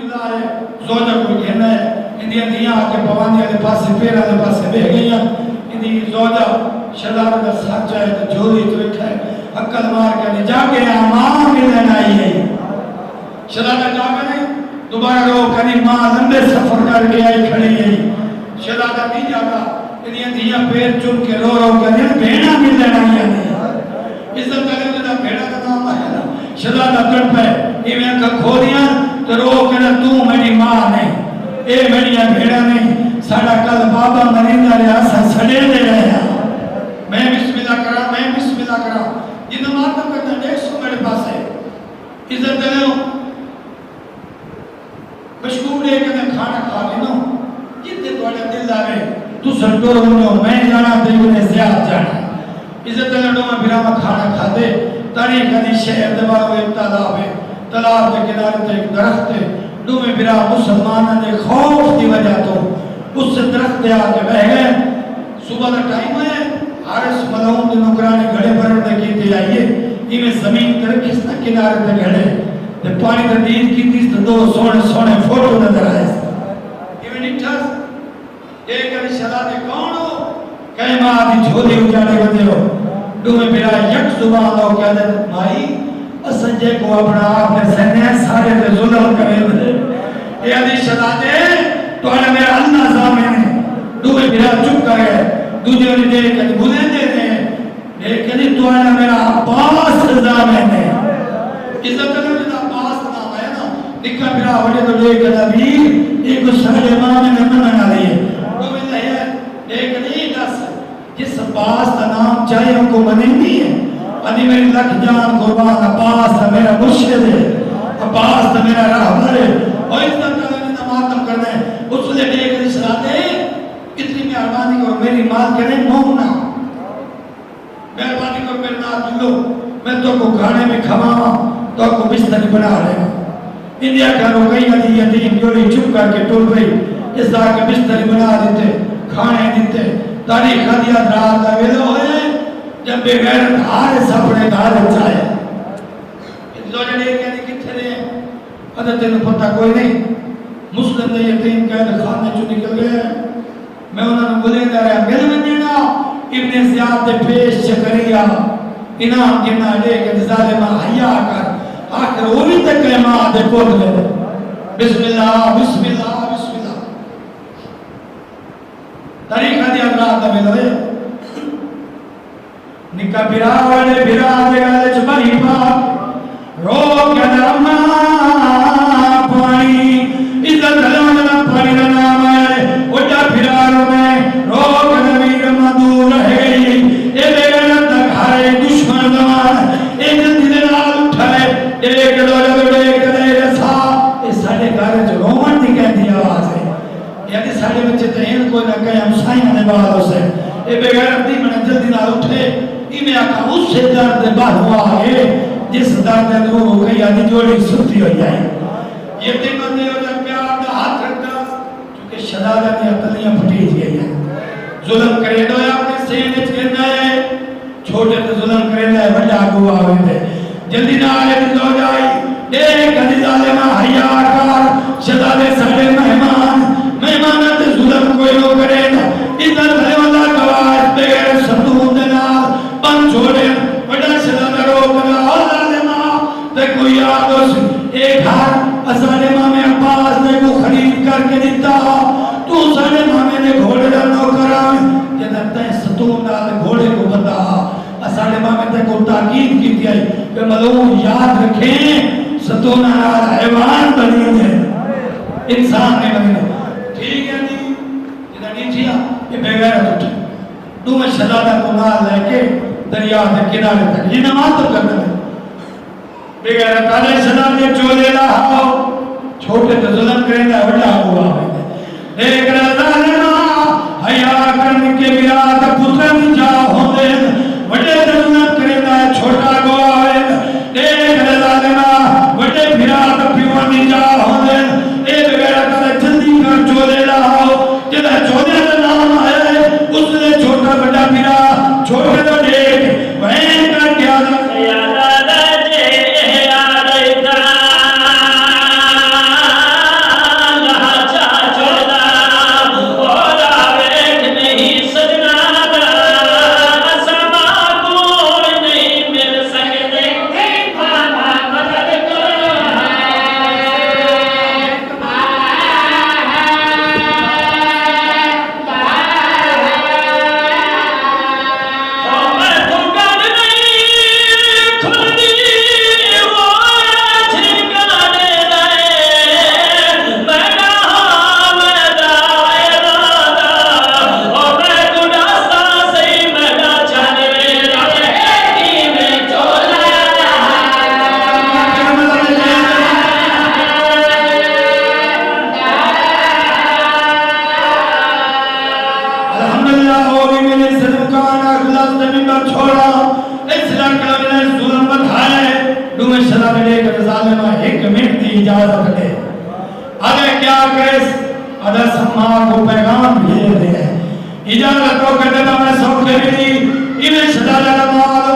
ملا ہے زوجہ کوئی کہنا ہے اندیاں دیاں آکے پوانی آلے پاسے پیرہ آلے پاسے بہ گئی ہیں اندی زوجہ شدار کا ساتھ جائے تو جھولی تو اٹھا ہے عقل مار کے جا کے امام ملن آئی ہے شدار جا کے نہیں دوبارہ رو کنی ماں لمبے سفر کر کے آئی کھڑی ہے شدار نہیں جاتا اندیاں دیاں پیر چن کے رو رو کنی بھیڑا ملن آئی ہے عزت کرے تو بھیڑا کا نام آیا شدار اکڑ پہ ایویں کا کھو دیا تو رو کہنا تو میری ماں نہیں اے میری بھیڑا نہیں ساڑا کل بابا مرینہ رہا سا سڑے دے رہا میں بسم اللہ کرا یہ نماز تو کرنا دیکھ سو میرے پاس ہے عزت کرے ہو مشکور ہے کہ میں کھانا کھا لینا جتنے توڑے دل دارے تو سنٹور ہوں میں جانا دیکھو نے زیاد جانا عزت کرے ہو میں بیرا میں کھانا کھا دے تاریخ کدی شہر دبا ہوئے تالاب ہے تالاب کے کنارے تے ایک درخت ہے دو میں برا مسلمانہ نے خوف دی وجہ تو اس سے درخت دے آکے بہ گئے صبح کا ٹائم ہے حارس ملعون دے نکرانے گھڑے پر کی تے آئیے یہ میں زمین تر کس نہ کنارے تے گھڑے تے پانی تے دید کی تیس تے دو سونے سونے فوٹو نظر آئے یہ میں نٹھاس ایک علی شلا دے کون ہو کہیں ماں آدھی جھولی اجاڑے بندے ہو دو میں برا یک زبان ہو کیا دے مائی سنجے کو اپنا آپ نے سہنے سارے پہ ظلم کرے دے اے علی شلا دے تو انہیں میرا اللہ زامنے دوئے بھیرا چپ کرے دوجہ نے دے کہ بھولے دے دے لیکن تو انہیں میرا عباس زامنے عزت کرنے جدا عباس نام ہے نا نکا بھیرا وڑے تو لے کہ نبی ایک سہل امام نے مننا لیے دوئے لئے لیکن ایک دس جس عباس کا نام چاہے ہم کو منیں بھی ہے انی میری لکھ جان قربان عباس ہے میرا مرشد ہے عباس ہے میرا رہبر ہے اور اس طرح کا میں ماتم کرنا ہے اس لئے لے کر اسرا دے اتنی مہربانی کرو میری مات کریں مومنا مہربانی کرو میرے نات دلو میں تو کو کھانے میں کھواما تو کو بستر بنا لے گا انڈیا کا رو گئی علی یتیم جوڑی چپ کر کے ٹول گئی اس طرح کے بستر بنا دیتے کھانے دیتے تاریخ خدیات رات کا ویلو ہے جب بے غیرت حارس اپنے گھر چاہے زوجہ نے کہنے کتھے رہے ہیں حضرت نے پتہ کوئی نہیں مسلم نے یتیم قید خانے چو نکل گئے میں انہوں نے بلے دے رہا مل میں دینا ابن زیاد دے پیش چکریا انام گنا لے کے ظالمہ حیاء کر آخر اولی تک کلمہ دے کھول لے بسم اللہ بسم اللہ بسم اللہ طریقہ دی اللہ کا ملوے نکا بھرا والے بھرا دے گالے چبری پاک روک یا نرمہ پانی عزت دلوانا پانی کا نام ہے اجا بھرا رو میں روک نبیر مدور رہے اے بے گرد تک ہارے دشمن دوان اے جلدی دلال اٹھائے ایک دو جب ایک دے رسا اے ساڑے گارے جو رومن دی کہہ دی آواز ہے یعنی ساڑے بچے تہین کوئی نہ کہیں ہم سائیں نے بات اسے اے بے گرد دی میں جلدی نال اٹھے میں آقا اس سے درد بار ہوا ہے جس درد دو ہو گئی آدھی جوڑی ستی ہو جائے یہ دن بندے ہو جائے پیار دا ہاتھ رکھتا چونکہ شدادت یا تلیاں پھٹیج گئی ہیں ظلم کرے دو یا اپنے سینج کرنا ہے چھوٹے تو ظلم کرے دو ہے بڑا گوا ہوئے تھے جلدی نہ آلے دن ہو جائے ایک حدیث ظالمہ حیاء کار شدادت ساڑے مہمانت ظلم کوئی ہو کرے دو ادھر بھلے اللہ گواز بغیر سبتون دینا بن چھوڑے بڑا شدہ روکنا اور ظالمہ تے کوئی آدھوش ایک ہار ظالمہ میں عباس نے کو خرید کر کے دیتا تو ظالمہ میں نے گھوڑے دا نوکرا جنہا تے ستون ڈال گھوڑے کو بتا ظالمہ میں تے کو تاکید کی دیا کہ ملعون یاد رکھیں ستون ڈال حیوان بنی ہے انسان نے بنی ہے ٹھیک ہے جی جنہا نہیں تھیا یہ بغیرت اٹھے تو میں شدادہ کو نال لے کے دریا دے کنارے تک یہ نماز تو کرنا ہے بغیر تعالی شدادہ چولے رہا چھوٹے تو ظلم کریں گا بڑا ہوا ہے ایک ظالمہ حیاء کرنے کے براد پترن جا ہوندے بڑے ظلم کریں گا چھوٹا گوا ہے ایک ظالمہ بڑے براد پیوانی جا ہوندے اے بغیر تعالی جلدی کر چولے رہا جدہ چولے کا نام ہے اس نے چھوٹا بڑا پیرا چھوٹے تو دیکھ وہیں کا کیا یادہ جے یادہ بھی میرے صدقان اخلاص نے ممبر چھوڑا اس لڑکا میں ظلم بدھائے دومیں شرع ملے کہ ظالمہ ایک منٹ دی اجازت دے اگر کیا کریس اگر سماع کو پیغام بھیجے دے اجازت کو کہتے میں سوکھے بھی انہیں شدہ لگا